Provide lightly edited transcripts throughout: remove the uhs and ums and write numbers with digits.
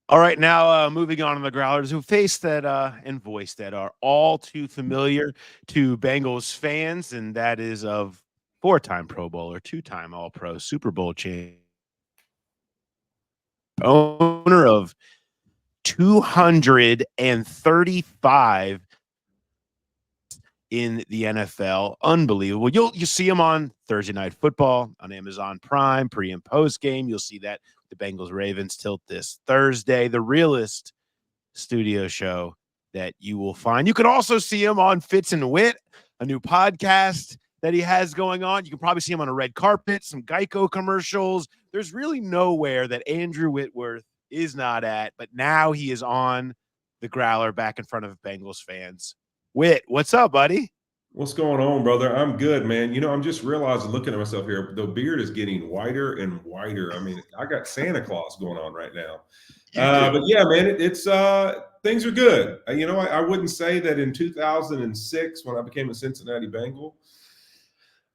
All right, now moving on to the Growlers, who face that and voice that are all too familiar to Bengals fans, and that is of four-time Pro Bowler, two-time All-Pro, Super Bowl champion, owner of 235 in the NFL. Unbelievable. You see him on Thursday Night Football on Amazon Prime, pre and post game. You'll see that the Bengals Ravens tilt this Thursday. The realest studio show that you will find. You can also see him on Fitz and Wit, a new podcast that he has going on. You can probably see him on a red carpet, some Geico commercials. There's really nowhere that Andrew Whitworth is not at, but now he is on the Growler back in front of Bengals fans. Whit, what's up, buddy? What's going on, brother? I'm good, man. I'm just realizing looking at myself here, the beard is getting whiter and whiter. I mean, I got Santa Claus going on right now. You But do. yeah, man, it's things are good. I wouldn't say that in 2006 when I became a Cincinnati Bengal,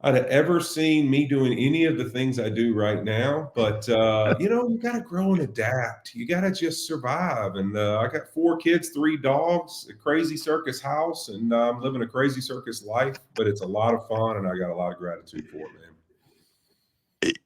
I'd have ever seen me doing any of the things I do right now. But you got to grow and adapt. You got to just survive. And I got four kids, three dogs, a crazy circus house, and I'm living a crazy circus life. But it's a lot of fun, and I got a lot of gratitude for it, man.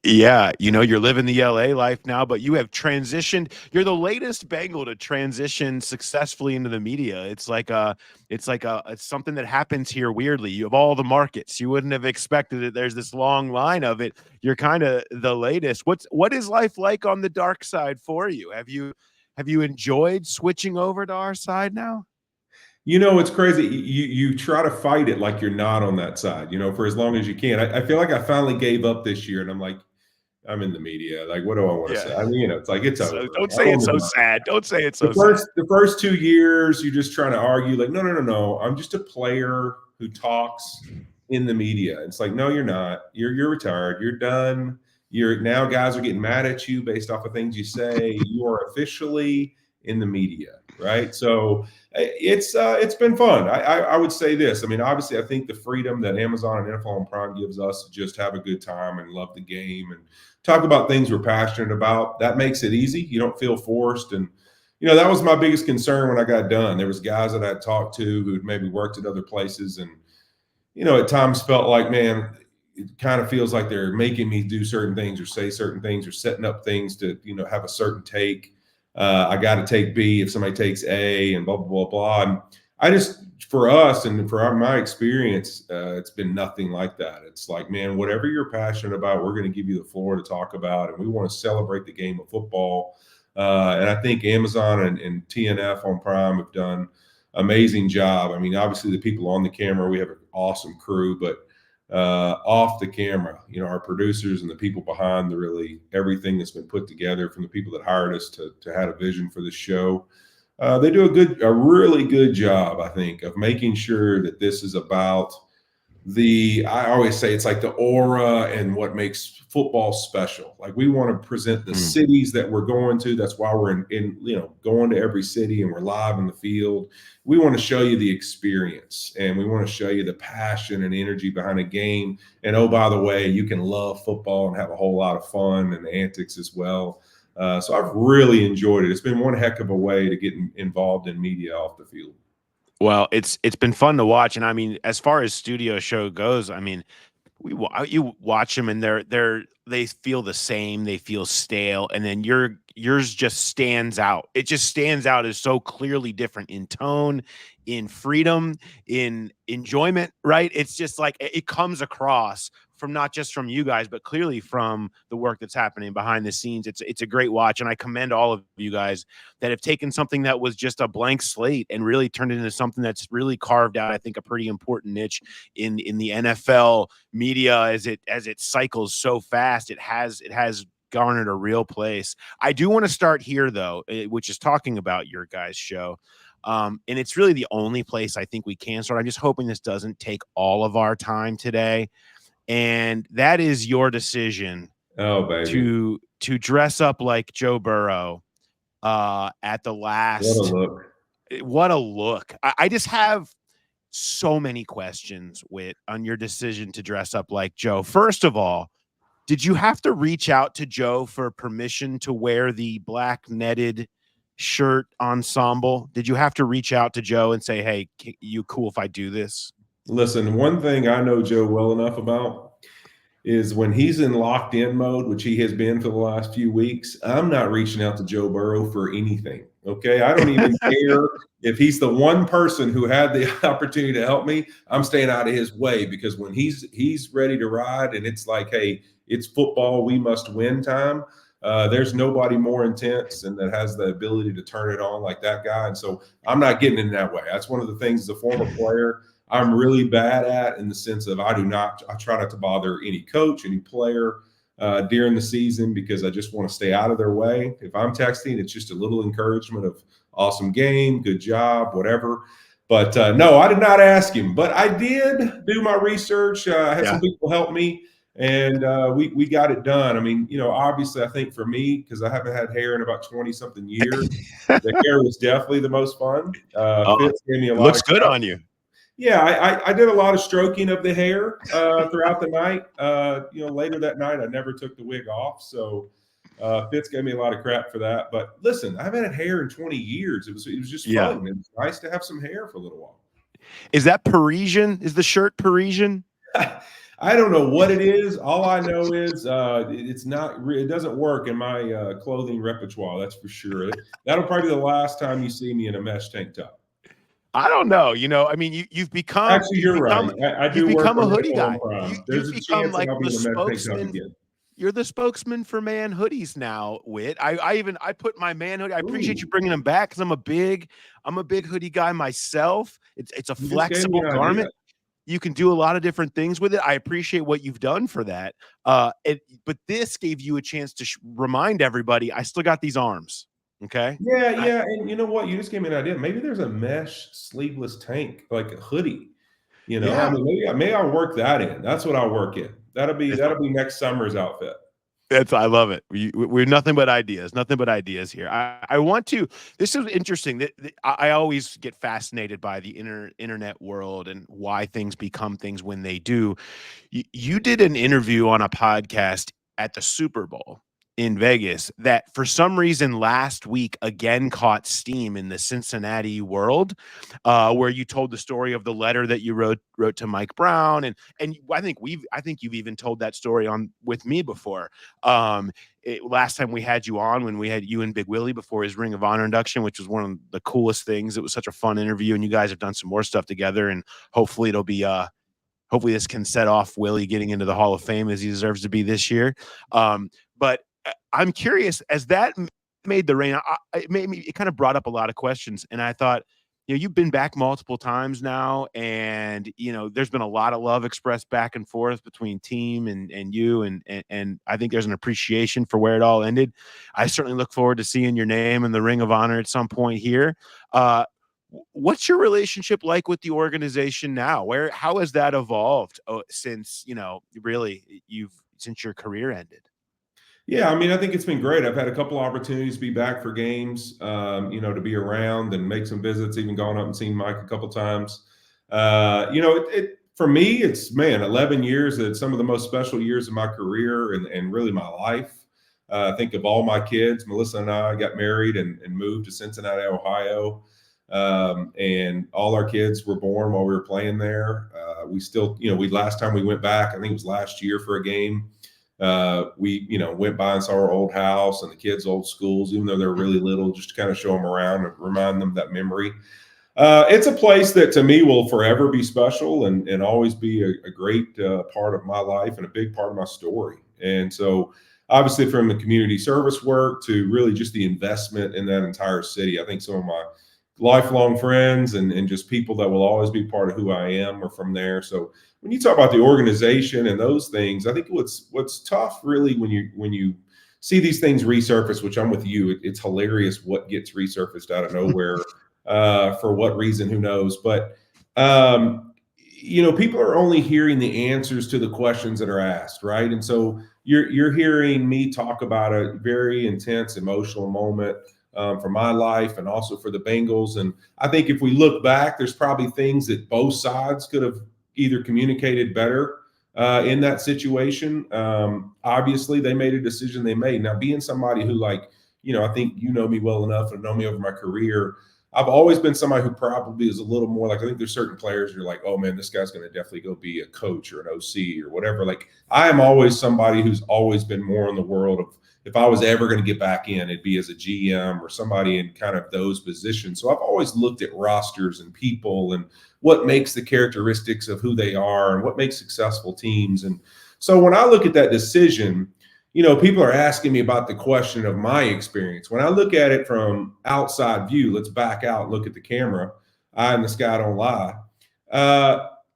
Yeah, you're living the LA life now, but you have transitioned. You're the latest Bengal to transition successfully into the media. It's something that happens here weirdly. You have all the markets. You wouldn't have expected it. There's this long line of it. You're kind of the latest. What is life like on the dark side for you? Have you enjoyed switching over to our side now? It's crazy. You try to fight it like you're not on that side, for as long as you can. I feel like I finally gave up this year, and I'm like, I'm in the media. Like, what do I want to Yeah. say? I mean, it's like it's So over. don't I say don't it's so know. sad. Don't say it's The so sad. first the first 2 years, you're just trying to argue, like, no, no, no, no. I'm just a player who talks in the media. It's like, no, you're not. You're retired. You're done. You're now guys are getting mad at you based off of things you say. You are officially in the media, right? So it's been fun. I would say this. I mean, obviously, I think the freedom that Amazon and NFL and Prime gives us to just have a good time and love the game and talk about things we're passionate about, that makes it easy. You don't feel forced. And that was my biggest concern when I got done. There was guys that I talked to who'd maybe worked at other places, and at times felt like, man, it kind of feels like they're making me do certain things or say certain things or setting up things to have a certain take. I got to take B if somebody takes A, and blah blah blah blah. And I just, for us and for my experience, it's been nothing like that. It's like, man, whatever you're passionate about, we're going to give you the floor to talk about, and we want to celebrate the game of football. And I think Amazon and TNF on Prime have done amazing job. I mean, obviously the people on the camera, we have an awesome crew, but off the camera, our producers and the people behind the really everything that's been put together, from the people that hired us to had a vision for this show. They do a really good job, I think, of making sure that this is about I always say it's like the aura and what makes football special. Like, we want to present the Mm. cities that we're going to. That's why we're in going to every city and we're live in the field. We want to show you the experience, and we want to show you the passion and energy behind a game. And oh, by the way, you can love football and have a whole lot of fun and antics as well. So I've really enjoyed it. It's been one heck of a way to get involved in media off the field. Well, it's been fun to watch, and I mean, as far as studio show goes, I mean, you watch them and they feel the same, they feel stale, and then yours just stands out. It just stands out as so clearly different in tone, in freedom, in enjoyment, right? It's just like it comes across from not just from you guys, but clearly from the work that's happening behind the scenes. It's a great watch, and I commend all of you guys that have taken something that was just a blank slate and really turned it into something that's really carved out, I think, a pretty important niche in the NFL media as it cycles so fast. It has garnered a real place. I do want to start here though, which is talking about your guys' show. And it's really the only place I think we can start. I'm just hoping this doesn't take all of our time today. And that is your decision Oh, baby. to dress up like Joe Burrow at the What a last. look. What a look. I just have so many questions on your decision to dress up like Joe. First of all, did you have to reach out to Joe for permission to wear the black netted shirt ensemble? Did you have to reach out to Joe and say, "Hey, you cool if I do this?" Listen, one thing I know Joe well enough about is when he's in locked in mode, which he has been for the last few weeks, I'm not reaching out to Joe Burrow for anything. Okay. I don't even care if he's the one person who had the opportunity to help me. I'm staying out of his way because when he's ready to ride and it's like, hey, it's football, we must win time. There's nobody more intense and that has the ability to turn it on like that guy. And so I'm not getting in that way. That's one of the things as a former player I'm really bad at, in the sense of I try not to bother any coach, any player during the season, because I just want to stay out of their way. If I'm texting, it's just a little encouragement of awesome game, good job, whatever. But no, I did not ask him, but I did do my research. I had Yeah. some people help me, and we got it done. I mean, obviously, I think for me, because I haven't had hair in about 20 something years, the hair was definitely the most fun. Oh, Fitz gave me a it lot looks of good crap. on you. Yeah, I did a lot of stroking of the hair throughout the night. Later that night, I never took the wig off. So Fitz gave me a lot of crap for that. But listen, I haven't had hair in 20 years. It was just Yeah. fun. It was nice to have some hair for a little while. Is that Parisian? Is the shirt Parisian? I don't know what it is. All I know is it's not. It doesn't work in my clothing repertoire. That's for sure. That'll probably be the last time you see me in a mesh tank top. I don't know. I mean, you've become Actually, you've you're right. become I you've do work become a on hoodie Amazon guy. Prime. You've There's a become chance that like I'll be the in a mesh tank top spokesman. again. You're the spokesman for man hoodies now, Whit. I put my man hoodie. I appreciate you Ooh, bringing them back because I'm a big hoodie guy myself. It's a you just gave me flexible an idea. garment. You can do a lot of different things with it. I appreciate what you've done for that. But this gave you a chance to remind everybody I still got these arms. Okay. Yeah, I, yeah, and you know what? You just gave me an idea. Maybe there's a mesh sleeveless tank, like a hoodie. I yeah. mean, maybe I'll work that in. That's what I'll work in. That'll be next summer's outfit. I love it. We're nothing but ideas, nothing but ideas here. I want to. This is interesting. I always get fascinated by the internet world and why things become things when they do. You did an interview on a podcast at the Super Bowl in Vegas that for some reason last week again caught steam in the Cincinnati world, where you told the story of the letter that you wrote to Mike Brown, and I think you've even told that story on with me before. Last time we had you on, when we had you and Big Willie before his Ring of Honor induction, which was one of the coolest things. It was such a fun interview, and you guys have done some more stuff together, and hopefully it'll be hopefully this can set off Willie getting into the Hall of Fame as he deserves to be this year. But I'm curious, as that made the rain, it kind of brought up a lot of questions, and I thought, you've been back multiple times now, and there's been a lot of love expressed back and forth between team and you, and I think there's an appreciation for where it all ended. I certainly look forward to seeing your name in the Ring of Honor at some point here. What's your relationship like with the organization now? How has that evolved since really since your career ended? Yeah, I mean, I think it's been great. I've had a couple opportunities to be back for games, to be around and make some visits. Even gone up and seen Mike a couple times. For me, it's 11 years. It's some of the most special years of my career and really my life. I think of all my kids. Melissa and I got married and moved to Cincinnati, Ohio, and all our kids were born while we were playing there. We still, we last time we went back, I think it was last year for a game. We went by and saw our old house and the kids' old schools, even though they're really little, just to kind of show them around and remind them of that memory. It's a place that to me will forever be special and always be a great part of my life and a big part of my story. And so, obviously, from the community service work to really just the investment in that entire city, I think some of my lifelong friends and just people that will always be part of who I am are from there. So when you talk about the organization and those things, I think what's tough really when you see these things resurface, which I'm with you, it's hilarious what gets resurfaced out of nowhere for what reason, who knows? But people are only hearing the answers to the questions that are asked, right? And so you're hearing me talk about a very intense emotional moment for my life and also for the Bengals. And I think if we look back, there's probably things that both sides could have either communicated better in that situation. Obviously, they made a decision they made. Now, being somebody who I think you know me well enough and know me over my career. I've always been somebody who probably is a little more like, I think there's certain players you're like, oh man, this guy's going to definitely go be a coach or an OC or whatever. Like I am always somebody who's always been more in the world of, if I was ever going to get back in, it'd be as a GM or somebody in kind of those positions. So I've always looked at rosters and people and what makes the characteristics of who they are and what makes successful teams. And so when I look at that decision, people are asking me about the question of my experience. When I look at it from outside view, let's back out and look at the camera. Eye in the sky don't lie.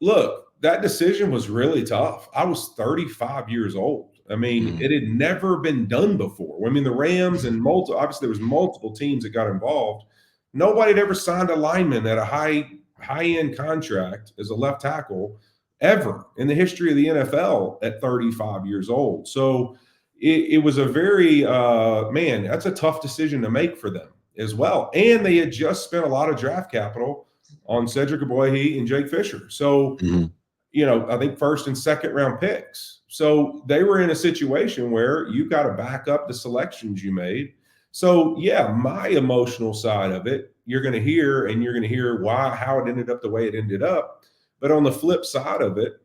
Look, that decision was really tough. I was 35 years old. I mean, it had never been done before. I mean, the Rams and obviously there was multiple teams that got involved. Nobody had ever signed a lineman at a high-end contract as a left tackle ever in the history of the NFL at 35 years old. So it was a very man, that's a tough decision to make for them as well. And they had just spent a lot of draft capital on Cedric Aboyhe and Jake Fisher. So, I think first and second round picks. So they were in a situation where you got to back up the selections you made. So yeah, my emotional side of it, you're going to hear how it ended up the way it ended up. But on the flip side of it,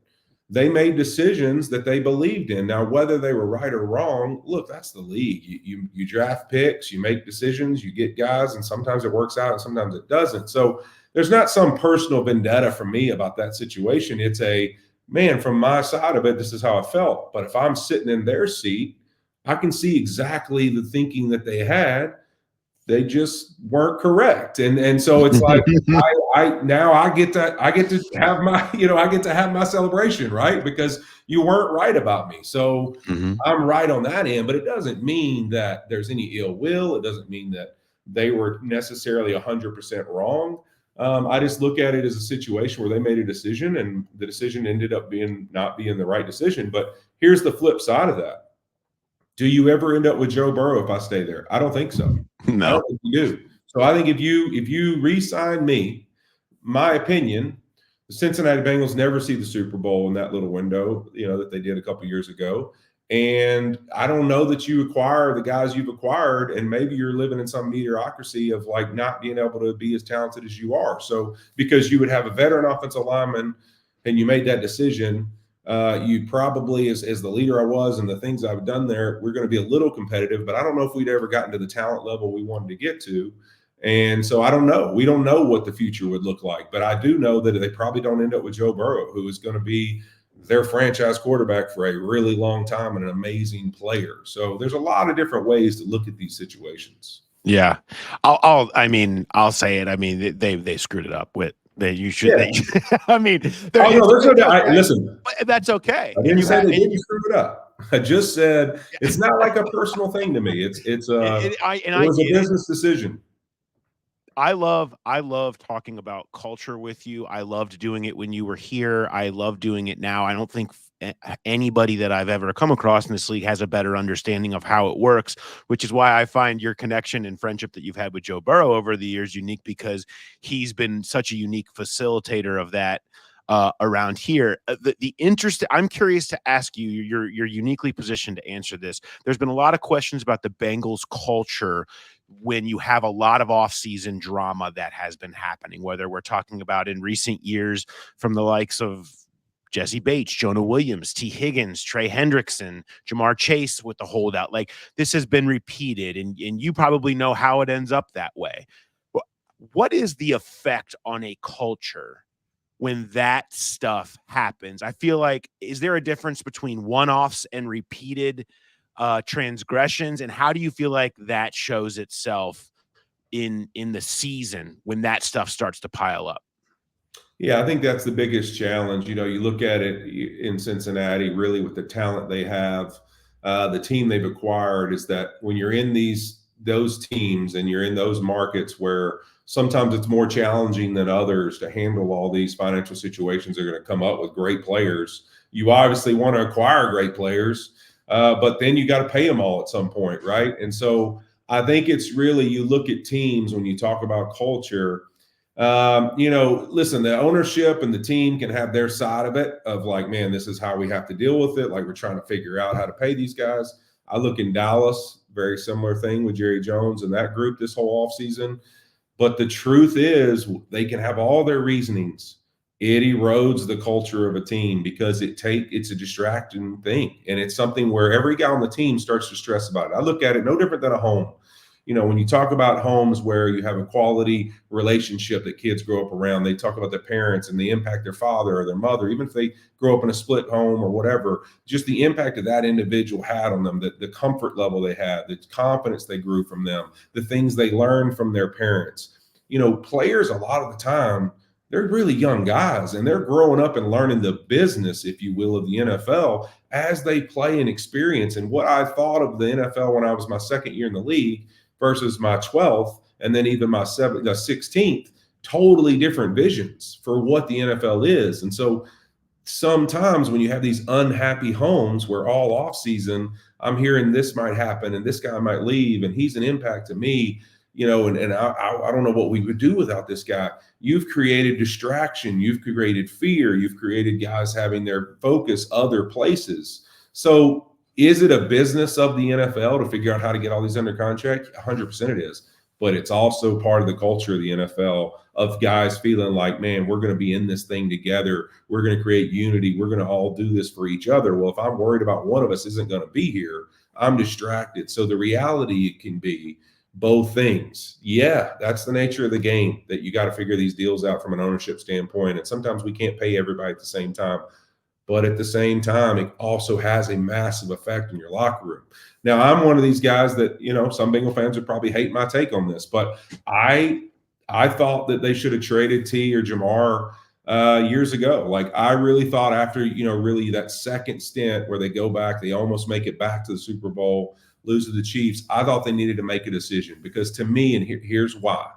they made decisions that they believed in. Now, whether they were right or wrong, look, that's the league. You draft picks, you make decisions, you get guys, and sometimes it works out and sometimes it doesn't. So there's not some personal vendetta from me about that situation. It's from my side of it, this is how I felt. But if I'm sitting in their seat, I can see exactly the thinking that they had. They just weren't correct. And so it's like I get to have my, I get to have my celebration, right? Because you weren't right about me. So I'm right on that end, but it doesn't mean that there's any ill will. It doesn't mean that they were necessarily 100% wrong. I just look at it as a situation where they made a decision and the decision ended up not being the right decision. But here's the flip side of that. Do you ever end up with Joe Burrow if I stay there? I don't think so. No. I don't think you do. So I think if you re-sign me, my opinion, the Cincinnati Bengals never see the Super Bowl in that little window, that they did a couple years ago. And I don't know that you acquire the guys you've acquired, and maybe you're living in some mediocrity of like not being able to be as talented as you are. So because you would have a veteran offensive lineman and you made that decision, you probably, as the leader I was and the things I've done there, we're going to be a little competitive, but I don't know if we'd ever gotten to the talent level we wanted to get to. And so I don't know. We don't know what the future would look like, but I do know that they probably don't end up with Joe Burrow, who is going to be their franchise quarterback for a really long time and an amazing player. So there's a lot of different ways to look at these situations. Yeah. I'll say it. I mean, they screwed it up with that. You should. Yeah. I mean, listen, that's okay. I didn't say they didn't screw it up. I just said it's not like a personal thing to me. It was a business decision. I love talking about culture with you. I loved doing it when you were here. I love doing it now. I don't think anybody that I've ever come across in this league has a better understanding of how it works, which is why I find your connection and friendship that you've had with Joe Burrow over the years unique, because he's been such a unique facilitator of that around here. I'm curious to ask you, you're uniquely positioned to answer this. There's been a lot of questions about the Bengals culture when you have a lot of off-season drama that has been happening, whether we're talking about in recent years from the likes of Jesse Bates, Jonah Williams, T. Higgins, Trey Hendrickson, Jamar Chase with the holdout. Like, this has been repeated, and you probably know how it ends up that way. What is the effect on a culture when that stuff happens? I feel like, is there a difference between one-offs and repeated transgressions, and how do you feel like that shows itself in the season when that stuff starts to pile up? Yeah, I think that's the biggest challenge. You look at it in Cincinnati, really with the talent they have, the team they've acquired, is that when you're in those teams and you're in those markets where sometimes it's more challenging than others to handle all these financial situations, they're going to come up with great players. You obviously want to acquire great players, but then you got to pay them all at some point, right? And so I think it's really, you look at teams when you talk about culture. Listen, the ownership and the team can have their side of it of like, man, this is how we have to deal with it. Like, we're trying to figure out how to pay these guys. I look in Dallas, very similar thing with Jerry Jones and that group this whole offseason. But the truth is, they can have all their reasonings. It erodes the culture of a team because it's a distracting thing, and it's something where every guy on the team starts to stress about it. I look at it no different than a home. When you talk about homes where you have a quality relationship that kids grow up around, they talk about their parents and the impact their father or their mother, even if they grow up in a split home or whatever, just the impact that that individual had on them, the comfort level they had, the confidence they grew from them, the things they learned from their parents. Players a lot of the time, they're really young guys and they're growing up and learning the business, if you will, of the NFL as they play and experience. And what I thought of the NFL when I was my second year in the league versus my 12th and then even my 16th, totally different visions for what the NFL is. And so sometimes when you have these unhappy homes where all off season, I'm hearing this might happen and this guy might leave and he's an impact to me, and I don't know what we would do without this guy. You've created distraction. You've created fear. You've created guys having their focus other places. So is it a business of the NFL to figure out how to get all these under contract? 100% it is. But it's also part of the culture of the NFL of guys feeling like, man, we're going to be in this thing together. We're going to create unity. We're going to all do this for each other. Well, if I'm worried about one of us isn't going to be here, I'm distracted. So the reality can be both things. Yeah, that's the nature of the game, that you got to figure these deals out from an ownership standpoint. And sometimes we can't pay everybody at the same time. But at the same time, it also has a massive effect in your locker room. Now, I'm one of these guys that, some Bengal fans would probably hate my take on this, but I thought that they should have traded T or Jamar years ago. Like, I really thought after, really that second stint where they go back, they almost make it back to the Super Bowl, lose to the Chiefs. I thought they needed to make a decision because to me, and here's why.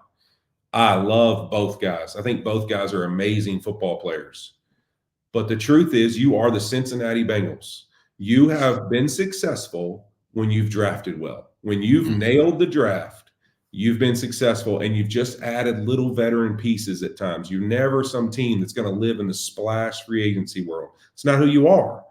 I love both guys. I think both guys are amazing football players. But the truth is, you are the Cincinnati Bengals. You have been successful when you've drafted well. When you've nailed the draft, you've been successful, and you've just added little veteran pieces at times. You're never some team that's going to live in the splash free agency world. It's not who you are.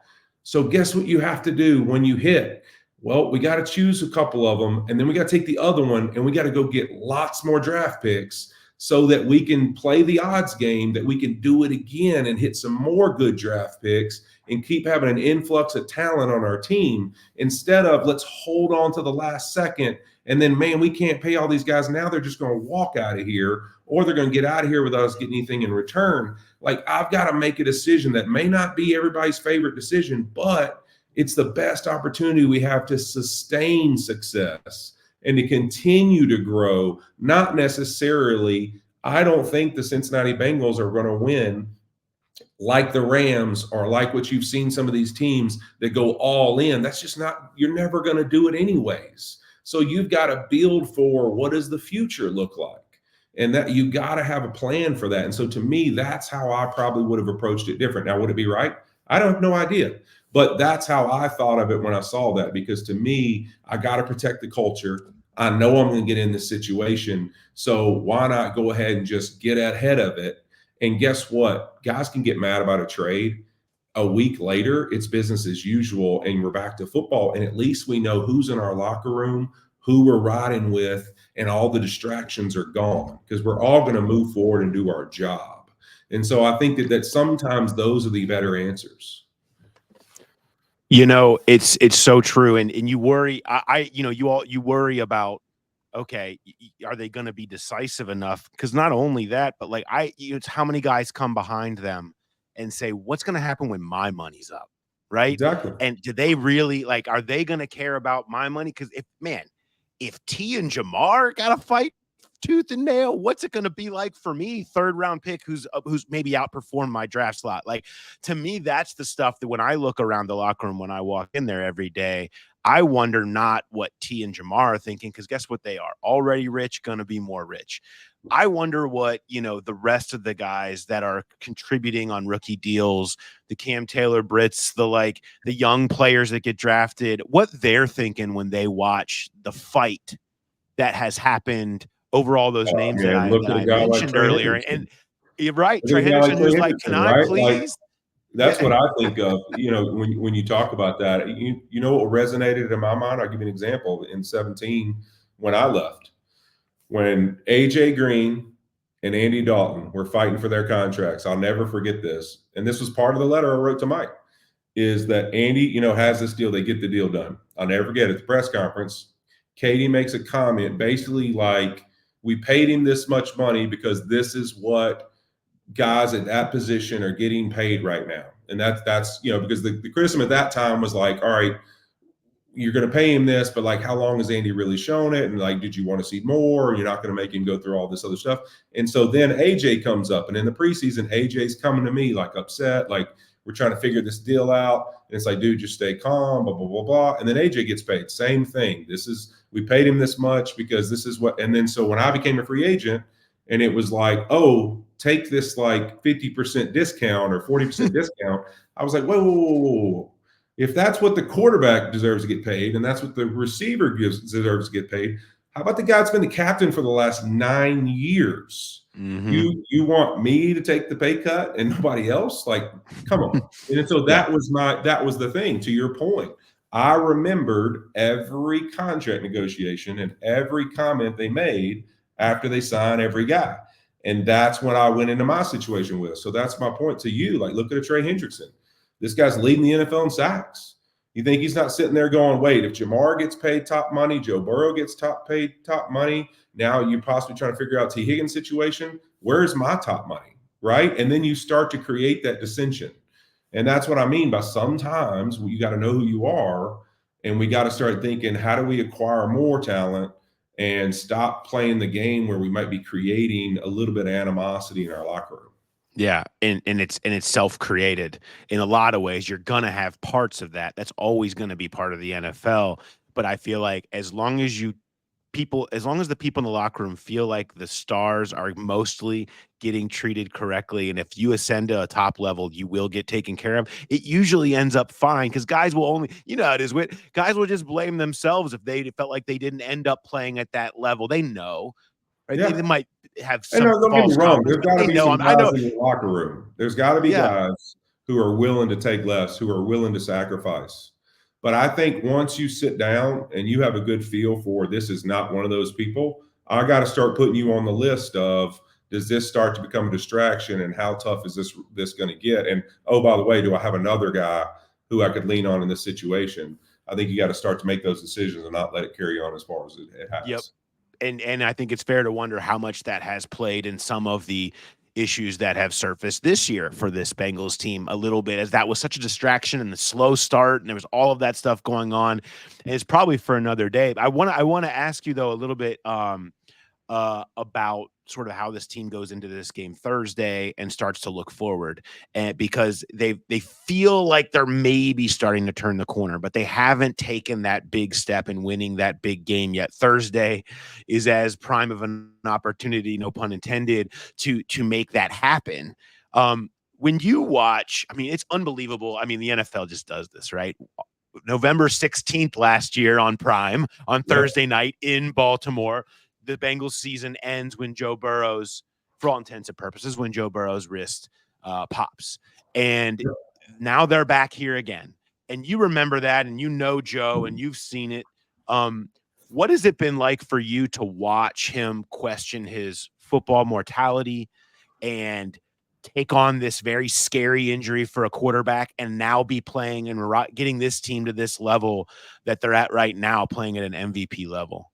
So guess what you have to do when you hit? Well, we got to choose a couple of them, and then we got to take the other one, and we got to go get lots more draft picks so that we can play the odds game, that we can do it again and hit some more good draft picks and keep having an influx of talent on our team instead of let's hold on to the last second and then, man, we can't pay all these guys. Now they're just going to walk out of here or they're going to get out of here without us getting anything in return. Like, I've got to make a decision that may not be everybody's favorite decision, but it's the best opportunity we have to sustain success and to continue to grow. Not necessarily, I don't think the Cincinnati Bengals are going to win like the Rams or like what you've seen some of these teams that go all in. That's just not, you're never going to do it anyways. So you've got to build for what does the future look like? And that you got to have a plan for that. And so to me, that's how I probably would have approached it different. Now, would it be right? I don't have no idea. But that's how I thought of it when I saw that, because to me, I got to protect the culture. I know I'm going to get in this situation. So why not go ahead and just get ahead of it? And guess what? Guys can get mad about a trade. A week later, it's business as usual, and we're back to football. And at least we know who's in our locker room, who we're riding with, and all the distractions are gone because we're all going to move forward and do our job. And so I think that sometimes those are the better answers. It's so true. And you worry, you worry about, okay, are they going to be decisive enough? Because not only that, but like it's how many guys come behind them and say, what's going to happen when my money's up? Right. Exactly. And do they really are they going to care about my money? Because if T and Jamar got to fight tooth and nail, what's it going to be like for me, third round pick who's maybe outperformed my draft slot? Like, to me, that's the stuff that when I look around the locker room, when I walk in there every day, I wonder not what T and Jamar are thinking, because guess what? They are already rich, going to be more rich. I wonder what, the rest of the guys that are contributing on rookie deals, the Cam Taylor Brits, the young players that get drafted, what they're thinking when they watch the fight that has happened over all those names that I mentioned earlier. And you're right. Trey Henderson, who's like, can I please? That's Yeah. what I think of, when you talk about that. You know what resonated in my mind? I'll give you an example. In 17, when I left, when AJ Green and Andy Dalton were fighting for their contracts, I'll never forget this. And this was part of the letter I wrote to Mike, is that Andy, has this deal. They get the deal done. I'll never forget at the press conference, Katie makes a comment basically like, we paid him this much money because this is what guys at that position are getting paid right now. And that's because the criticism at that time was like, all right, you're going to pay him this, but like, how long has Andy really shown it? And like, did you want to see more? Or you're not going to make him go through all this other stuff. And so then AJ comes up, and in the preseason, AJ's coming to me like upset, like, we're trying to figure this deal out. And it's like, dude, just stay calm, blah, blah, blah, blah. And then AJ gets paid. Same thing. We paid him this much because this is what, and then so when I became a free agent, and it was like, oh, take this like 50% discount or 40% discount. I was like, whoa, whoa, whoa, whoa. If that's what the quarterback deserves to get paid, and that's what the receiver deserves to get paid, how about the guy that's been the captain for the last 9 years? Mm-hmm. You want me to take the pay cut and nobody else? Like, come on. And so Yeah. that was the thing. To your point, I remembered every contract negotiation and every comment they made after they signed every guy. And that's what I went into my situation with. So that's my point to you. Like, look at a Trey Hendrickson. This guy's leading the NFL in sacks. You think he's not sitting there going, wait, if Jamar gets paid top money, Joe Burrow gets paid top money, now you're possibly trying to figure out T. Higgins' situation. Where's my top money? Right? And then you start to create that dissension. And that's what I mean by sometimes you got to know who you are, and we got to start thinking, how do we acquire more talent and stop playing the game where we might be creating a little bit of animosity in our locker room. Yeah, and it's self-created in a lot of ways. You're gonna have parts of that. That's always gonna be part of the NFL. But I feel like as long as the people in the locker room feel like the stars are mostly getting treated correctly, and if you ascend to a top level, you will get taken care of. It usually ends up fine because guys will only, how it is. Guys will just blame themselves if they felt like they didn't end up playing at that level. They know, right? They Yeah. might have And some no, don't get me false wrong. confidence, There's but got to they be know. some I guys know. in the locker room. There's got to be Yeah. guys who are willing to take less, who are willing to sacrifice. But I think once you sit down and you have a good feel for this is not one of those people, I got to start putting you on the list of, does this start to become a distraction, and how tough is this going to get? And oh, by the way, do I have another guy who I could lean on in this situation? I think you got to start to make those decisions and not let it carry on as far as it Yep. has. And I think it's fair to wonder how much that has played in some of the issues that have surfaced this year for this Bengals team a little bit, as that was such a distraction and the slow start, and there was all of that stuff going on. And it's probably for another day. I want to ask you though a little bit about sort of how this team goes into this game Thursday and starts to look forward, and because they feel like they're maybe starting to turn the corner, but they haven't taken that big step in winning that big game yet. Thursday is as prime of an opportunity, no pun intended, to make that happen. When you watch, I mean, it's unbelievable. I mean, the NFL just does this, right? November 16th last year on Prime on Yep. Thursday night in Baltimore. The Bengals season ends when Joe Burrow's, for all intents and purposes, when Joe Burrow's wrist pops. And Yep. now they're back here again. And you remember that, and Joe, and you've seen it. What has it been like for you to watch him question his football mortality and take on this very scary injury for a quarterback, and now be playing and getting this team to this level that they're at right now, playing at an MVP level?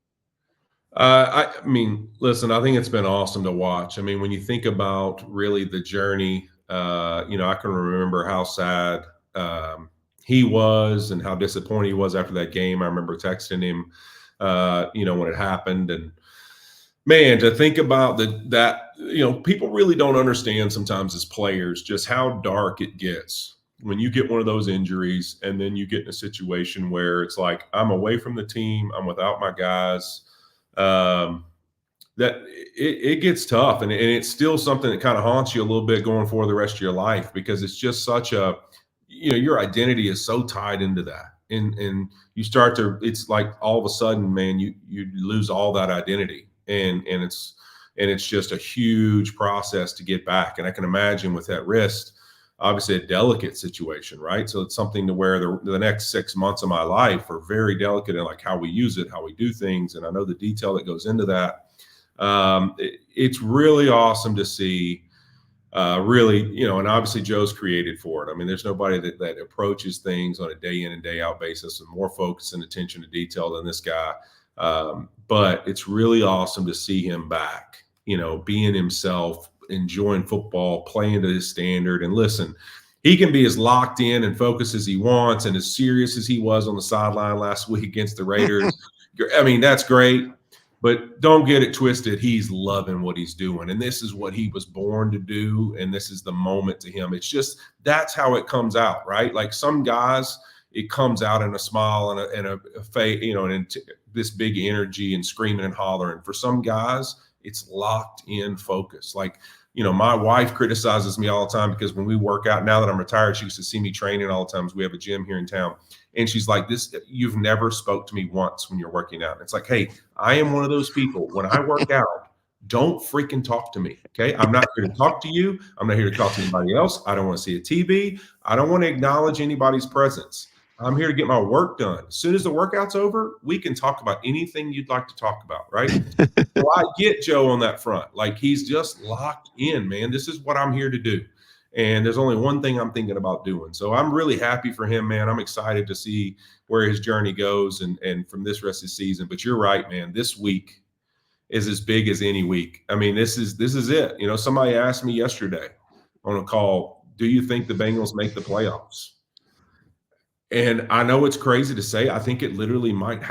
I mean, listen, I think it's been awesome to watch. I mean, when you think about really the journey, I can remember how sad he was and how disappointed he was after that game. I remember texting him, when it happened. And man, to think about people really don't understand sometimes as players just how dark it gets when you get one of those injuries, and then you get in a situation where it's like, I'm away from the team, I'm without my guys. That it gets tough, and it's still something that kind of haunts you a little bit going forward the rest of your life, because it's just such a, your identity is so tied into that, and you start to, it's like all of a sudden, man, you lose all that identity, and it's just a huge process to get back. And I can imagine with that wrist, obviously a delicate situation, right? So it's something to where the next 6 months of my life are very delicate in like how we use it, how we do things. And I know the detail that goes into that. It's really awesome to see. Really, and obviously Joe's created for it. I mean, there's nobody that approaches things on a day in and day out basis with more focus and attention to detail than this guy. But it's really awesome to see him back, being himself, enjoying football, playing to his standard. And listen, he can be as locked in and focused as he wants and as serious as he was on the sideline last week against the Raiders. I mean, that's great. But don't get it twisted. He's loving what he's doing. And this is what he was born to do. And this is the moment to him. It's just, that's how it comes out, right? Like some guys, it comes out in a smile and a face, and this big energy and screaming and hollering. For some guys, it's locked in focus. Like, my wife criticizes me all the time because when we work out, now that I'm retired, she used to see me training all the time because we have a gym here in town. And she's like, you've never spoke to me once when you're working out. And it's like, hey, I am one of those people. When I work out, don't freaking talk to me. Okay. I'm not here to talk to you. I'm not here to talk to anybody else. I don't want to see a TV. I don't want to acknowledge anybody's presence. I'm here to get my work done. As soon as the workout's over, we can talk about anything you'd like to talk about, right? So I get Joe on that front. Like, he's just locked in, man. This is what I'm here to do. And there's only one thing I'm thinking about doing. So I'm really happy for him, man. I'm excited to see where his journey goes and from this rest of the season. But you're right, man. This week is as big as any week. I mean, this is it. Somebody asked me yesterday on a call, do you think the Bengals make the playoffs? And I know it's crazy to say. I think it literally might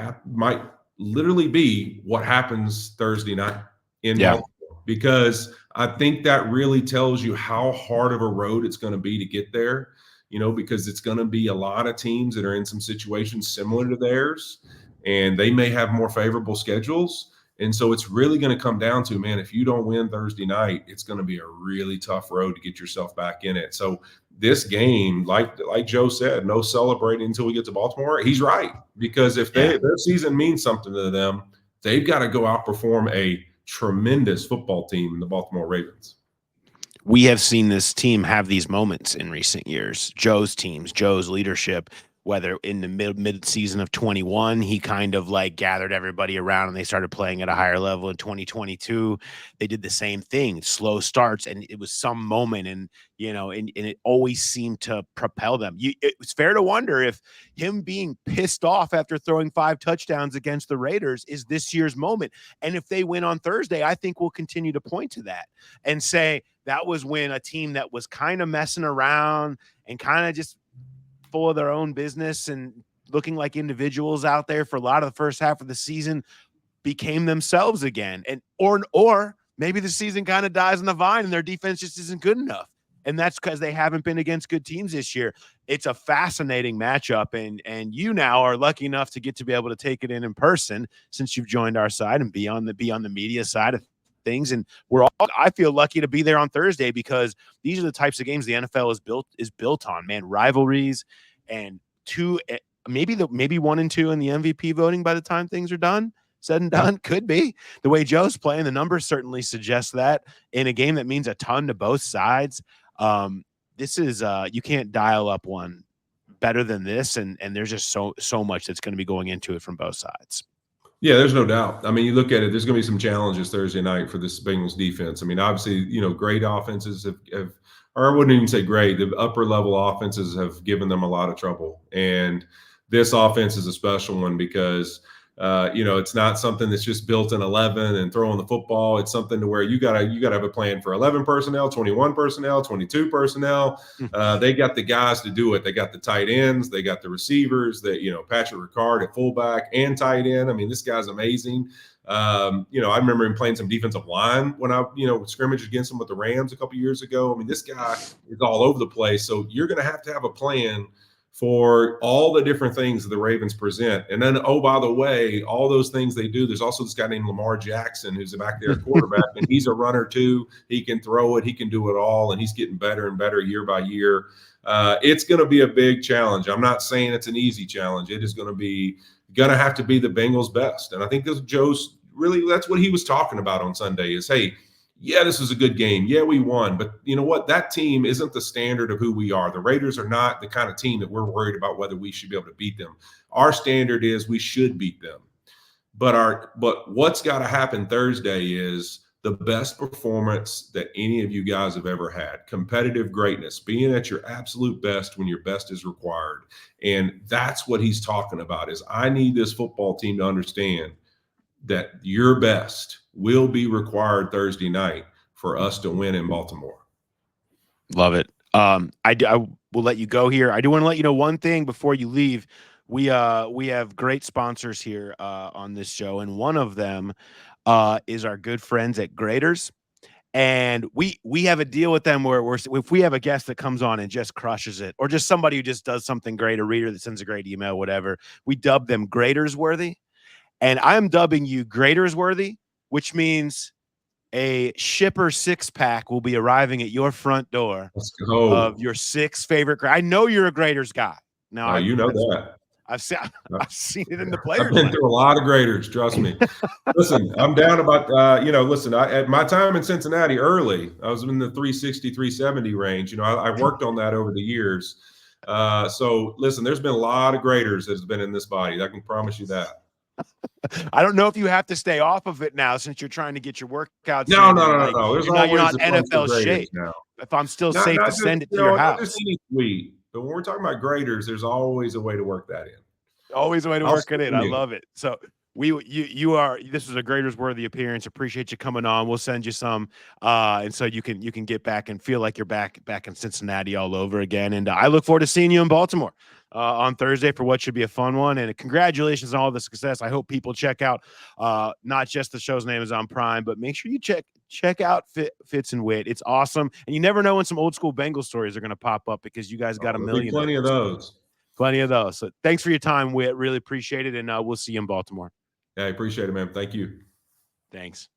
literally be what happens Thursday night in Baltimore, because I think that really tells you how hard of a road it's going to be to get there, because it's going to be a lot of teams that are in some situations similar to theirs, and they may have more favorable schedules. And so it's really going to come down to, man, if you don't win Thursday night, it's going to be a really tough road to get yourself back in it. So this game, like Joe said, no celebrating until we get to Baltimore. He's right, because if their season means something to them, they've got to go outperform a tremendous football team in the Baltimore Ravens. We have seen this team have these moments in recent years. Joe's teams, Joe's leadership, whether in the mid season of 21, he kind of like gathered everybody around and they started playing at a higher level. In 2022, they did the same thing, slow starts, and it was some moment, and it always seemed to propel them. It was fair to wonder if him being pissed off after throwing 5 touchdowns against the Raiders is this year's moment. And if they win on Thursday, I think we'll continue to point to that and say that was when a team that was kind of messing around and kind of just full of their own business and looking like individuals out there for a lot of the first half of the season became themselves again. And or maybe the season kind of dies on the vine and their defense just isn't good enough. And that's because they haven't been against good teams this year. It's a fascinating matchup, and you now are lucky enough to get to be able to take it in person since you've joined our side and be on the media side of things. And I feel lucky to be there on Thursday, because these are the types of games the NFL is built on, man. Rivalries, and maybe 1 and 2 in the MVP voting by the time things are said and done. Could be the way Joe's playing. The numbers certainly suggest that in a game that means a ton to both sides. This is you can't dial up one better than this. And there's just so much that's going to be going into it from both sides. Yeah, there's no doubt. I mean, you look at it, there's going to be some challenges Thursday night for this Bengals defense. I mean, obviously, great offenses have, or I wouldn't even say great, the upper level offenses have given them a lot of trouble. And this offense is a special one because, it's not something that's just built in 11 and throwing the football. It's something to where you gotta have a plan for 11 personnel, 21 personnel, 22 personnel. They got the guys to do it. They got the tight ends. They got the receivers. Patrick Ricard at fullback and tight end. I mean, this guy's amazing. I remember him playing some defensive line when I, scrimmaged against him with the Rams a couple years ago. I mean, this guy is all over the place. So you're going to have a plan for all the different things that the Ravens present. And then, oh, by the way, all those things they do, there's also this guy named Lamar Jackson who's back there quarterback, and he's a runner too. He can throw it. He can do it all, and he's getting better and better year by year. It's going to be a big challenge. I'm not saying it's an easy challenge. It is going to have to be the Bengals' best. And I think Joe's really, that's what he was talking about on Sunday is, hey, yeah, this was a good game. Yeah, we won. But you know what? That team isn't the standard of who we are. The Raiders are not the kind of team that we're worried about whether we should be able to beat them. Our standard is we should beat them. But what's got to happen Thursday is the best performance that any of you guys have ever had. Competitive greatness, being at your absolute best when your best is required. And that's what he's talking about is I need this football team to understand that your best will be required Thursday night for us to win in Baltimore. Love it. I will let you go here. I do want to let you know one thing before you leave. We have great sponsors here on this show, and one of them is our good friends at Graders. And we have a deal with them where if we have a guest that comes on and just crushes it, or just somebody who just does something great, a reader that sends a great email, whatever, we dub them Graders worthy. And I'm dubbing you Graders worthy, which means a shipper 6-pack will be arriving at your front door Let's go. of your 6 favorite. I know you're a Graders guy. Now You know that. I've seen it in the I've players. been through a lot of Graders, trust me. Listen, I'm down about, listen, at my time in Cincinnati early, I was in the 360, 370 range. I worked on that over the years. So listen, there's been a lot of Graders that's been in this body. I can promise you that. I don't know if you have to stay off of it now since you're trying to get your workouts. No. There's you're not NFL shape. Now. If I'm still safe to send it to your house. Not just any tweet, but when we're talking about Graders, there's always a way to work that in. Always a way to work it in. I love it. So this was a Graders worthy appearance. Appreciate you coming on. We'll send you some, and so you can get back and feel like you're back in Cincinnati all over again. And I look forward to seeing you in Baltimore on Thursday for what should be a fun one. And congratulations on all the success. I hope people check out not just the show's name is on Prime, but make sure you check out Fitz and Wit. It's awesome, and you never know when some old school Bengal stories are going to pop up because you guys got a million. Plenty of those. Plenty of those. So thanks for your time, Whit. Really appreciate it. And we'll see you in Baltimore. Yeah, I appreciate it, man. Thank you. Thanks.